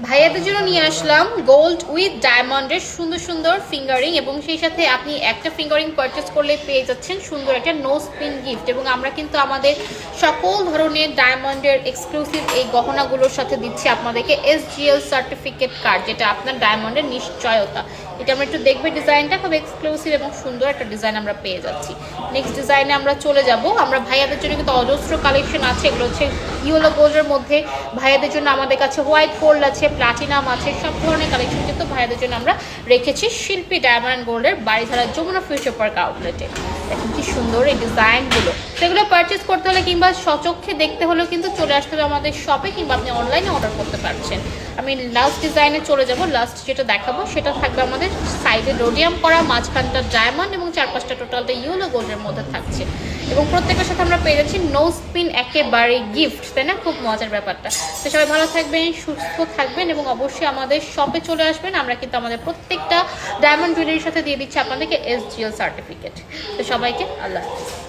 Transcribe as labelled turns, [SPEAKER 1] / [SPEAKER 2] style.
[SPEAKER 1] ভাইয়াদের জন্য নিয়ে আসলাম গোল্ড উইথ ডায়মন্ডের সুন্দর সুন্দর ফিঙ্গারিং, এবং সেই সাথে আপনি একটা ফিঙ্গারিং পারচেস করলে পেয়ে যাচ্ছেন সুন্দর একটা নো স্পিন গিফট। এবং আমরা কিন্তু আমাদের সকল ধরনের ডায়মন্ডের এক্সক্লুসিভ এই গহনাগুলোর সাথে দিচ্ছি আপনাদেরকে SGL সার্টিফিকেট কার্ড, যেটা আপনার ডায়মন্ডের নিশ্চয়তা। এটা আমরা একটু দেখবে, ডিজাইনটা খুব এক্সক্লুসিভ এবং সুন্দর একটা ডিজাইন আমরা পেয়ে যাচ্ছি। নেক্সট ডিজাইনে আমরা চলে যাব। আমরা ভাইয়াদের জন্য কিন্তু অজস্র কালেকশন আছে, এগুলো হচ্ছে ইয়েলো গোল্ডের মধ্যে। ভাইয়াদের জন্য আমাদের কাছে হোয়াইট গোল্ড আছে, প্লাটিনাম আছে, সব ধরনের কালেকশন কিন্তু ভাইয়াদের জন্য আমরা রেখেছি শিল্পী ডায়মন্ড গোল্ডের বাড়িধারা যমুনা ফিউচার পার্ক আউটলেটে। দেখুন কি সুন্দর এই ডিজাইনগুলো। সেগুলো পারচেস করতে হলে কিংবা সচক্ষে দেখতে হলেও কিন্তু চলে আসতে হবে আমাদের শপে, কিংবা আপনি অনলাইনে অর্ডার করতে পারছেন। আমি লাস্ট ডিজাইনে চলে যাব। লাস্ট যেটা দেখাবো সেটা থাকবে আমাদের সাইডে রোডিয়াম করা, মাঝখানটা ডায়মন্ড এবং চারপাশটা টোটালটা ইয়েলো গোল্ডের মধ্যে থাকছে। এবং প্রত্যেকের সাথে আমরা পেয়ে যাচ্ছি নো স্পিন একেবারে গিফট, তাই না? খুব মজার ব্যাপারটা। তো সবাই ভালো থাকবেন, সুস্থ থাকবেন এবং অবশ্যই আমাদের শপে চলে আসবেন। আমরা কিন্তু আমাদের প্রত্যেকটা ডায়মন্ড জুয়েলারির সাথে দিয়ে দিচ্ছি আপনাদেরকে SGL সার্টিফিকেট। তো সবাইকে আল্লাহ হাফেজ।